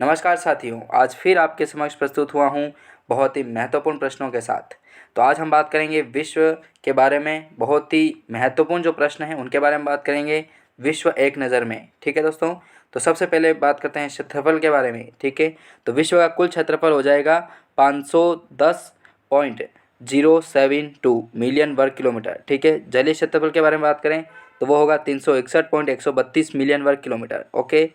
नमस्कार साथियों, आज फिर आपके समक्ष प्रस्तुत हुआ हूँ बहुत ही महत्वपूर्ण प्रश्नों के साथ। तो आज हम बात करेंगे विश्व के बारे में। बहुत ही महत्वपूर्ण जो प्रश्न हैं उनके बारे में बात करेंगे विश्व एक नज़र में। ठीक है दोस्तों, तो सबसे पहले बात करते हैं क्षेत्रफल के बारे में। ठीक है, तो विश्व का कुल क्षेत्रफल हो जाएगा 510.072 मिलियन वर्ग किलोमीटर। ठीक है, जलीय क्षेत्रफल के बारे में बात करें तो वो होगा 361.132 मिलियन वर्ग किलोमीटर। ओके,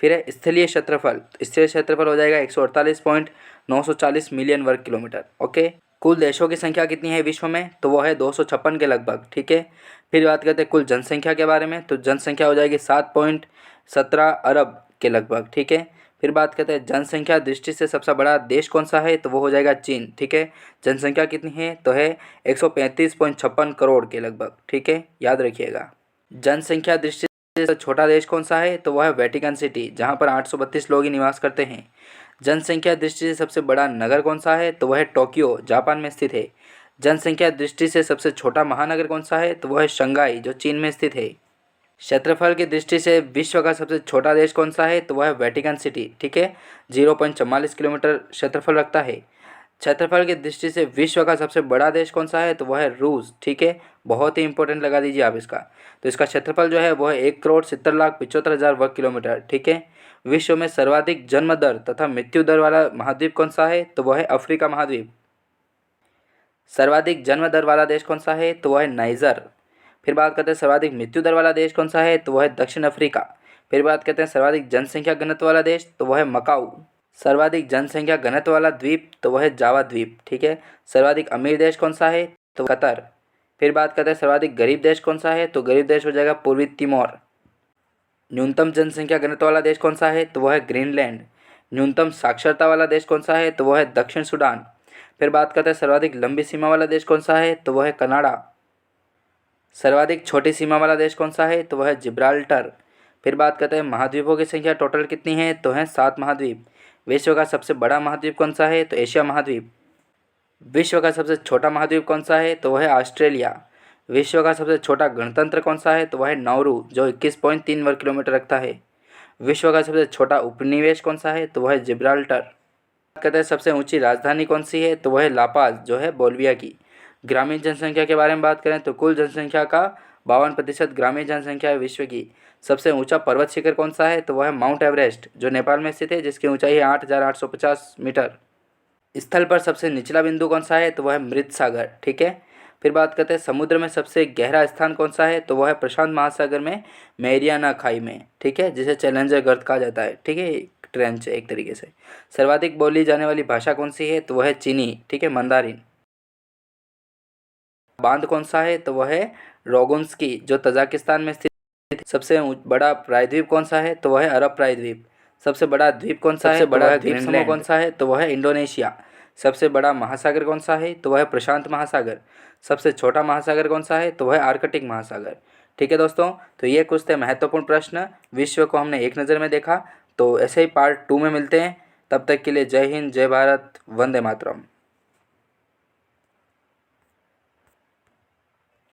फिर है स्थलीय क्षेत्रफल। स्थलीय क्षेत्रफल हो जाएगा 148.940 मिलियन वर्ग किलोमीटर। ओके, कुल देशों की संख्या कितनी है विश्व में, तो वो है 256 के लगभग। ठीक है, फिर बात करते हैं कुल जनसंख्या के बारे में, तो जनसंख्या हो जाएगी 7.17 अरब के लगभग। ठीक है, फिर बात करते हैं जनसंख्या दृष्टि से सबसे बड़ा देश कौन सा है, तो वो हो जाएगा चीन। ठीक है, जनसंख्या कितनी है, तो है 135.56 करोड़ के लगभग। ठीक है, याद रखिएगा। जनसंख्या दृष्टि से छोटा देश कौन सा है, तो वह है वेटिकन सिटी, जहां पर 832 लोग ही निवास करते हैं। जनसंख्या दृष्टि से सबसे बड़ा नगर कौन सा है, तो वह है टोक्यो, जापान में स्थित है। जनसंख्या दृष्टि से सबसे छोटा महानगर कौन सा है, तो वह है शंघाई, जो चीन में स्थित है। क्षेत्रफल की दृष्टि से विश्व का सबसे छोटा देश कौन सा है, तो वह है वेटिकन सिटी। ठीक है, 0.44 किलोमीटर क्षेत्रफल रखता है। क्षेत्रफल की दृष्टि से विश्व का सबसे बड़ा देश कौन सा है, तो वह है रूस। ठीक है, बहुत ही इंपॉर्टेंट लगा दीजिए आप इसका। तो इसका क्षेत्रफल जो है वह 1,70,75,000 वर्ग किलोमीटर। ठीक है, विश्व में सर्वाधिक जन्म दर तथा मृत्यु दर वाला महाद्वीप कौन सा है, तो वह है अफ्रीका महाद्वीप। सर्वाधिक जन्म दर वाला देश कौन सा है, तो वह है नाइजर। फिर बात करते हैं सर्वाधिक मृत्यु दर वाला देश कौन सा है, तो वह है दक्षिण अफ्रीका। फिर बात करते हैं सर्वाधिक जनसंख्या घनत्व वाला देश, तो वह है मकाऊ। सर्वाधिक जनसंख्या घनत्व वाला द्वीप, तो वह है जावा द्वीप। ठीक है, सर्वाधिक अमीर देश कौन सा है, तो कतर। फिर बात करते हैं सर्वाधिक गरीब देश कौन सा है, तो गरीब देश हो जाएगा पूर्वी तिमोर। न्यूनतम जनसंख्या घनत्व वाला देश कौन सा है, तो वह है ग्रीनलैंड। न्यूनतम साक्षरता वाला देश कौन सा है, तो वह है दक्षिण सूडान। फिर बात करते हैं सर्वाधिक लंबी सीमा वाला देश कौन सा है, तो वह है कनाडा। सर्वाधिक छोटी सीमा वाला देश कौन सा है, तो वह है जिब्राल्टर। फिर बात करते हैं महाद्वीपों की संख्या टोटल कितनी है, तो है 7 महाद्वीप। विश्व का सबसे बड़ा महाद्वीप कौन सा है, तो एशिया महाद्वीप। विश्व का सबसे छोटा महाद्वीप कौन सा है, तो वह है ऑस्ट्रेलिया। विश्व का सबसे छोटा गणतंत्र कौन सा है, तो वह है नाउरू, जो 21.3 वर्ग किलोमीटर रखता है। विश्व का सबसे छोटा उपनिवेश कौन सा है, तो वह है जिब्राल्टर। कहते हैं सबसे ऊंची राजधानी कौन सी है, तो वह है लापाज, जो है बोलिविया की। ग्रामीण जनसंख्या के बारे में बात करें तो कुल जनसंख्या का 52% ग्रामीण जनसंख्या है विश्व की। सबसे ऊंचा पर्वत शिखर कौन सा है, तो वह है माउंट एवरेस्ट, जो नेपाल में स्थित है, जिसकी ऊंचाई है 8,850 मीटर। स्थल पर सबसे निचला बिंदु कौन सा है, तो वह है मृत सागर। ठीक है, फिर बात करते हैं समुद्र में सबसे गहरा स्थान कौन सा है, तो वह है प्रशांत महासागर में मैरियाना खाई में। ठीक है, जिसे चैलेंजर गर्त कहा जाता है। ठीक है, ट्रेंच एक तरीके से। सर्वाधिक बोली जाने वाली भाषा कौन सी है, तो वह है चीनी। ठीक है, मंदारिन। बांध कौन सा है, तो वह है रोगुंस्की, जो तजाकिस्तान में स्थित है। सबसे बड़ा प्रायद्वीप कौन सा है, तो वह है अरब प्रायद्वीप। सबसे बड़ा द्वीप कौन सा है, सबसे बड़ा द्वीप समूह कौन सा है, तो वह है इंडोनेशिया। सबसे बड़ा महासागर कौन सा है, तो वह है प्रशांत महासागर। सबसे छोटा महासागर कौन सा है, तो वह है आर्कटिक महासागर। ठीक है दोस्तों, तो ये कुछ थे महत्वपूर्ण प्रश्न। विश्व को हमने एक नज़र में देखा। तो ऐसे ही पार्ट 2 में मिलते हैं। तब तक के लिए जय हिंद, जय भारत, वंदे मातरम।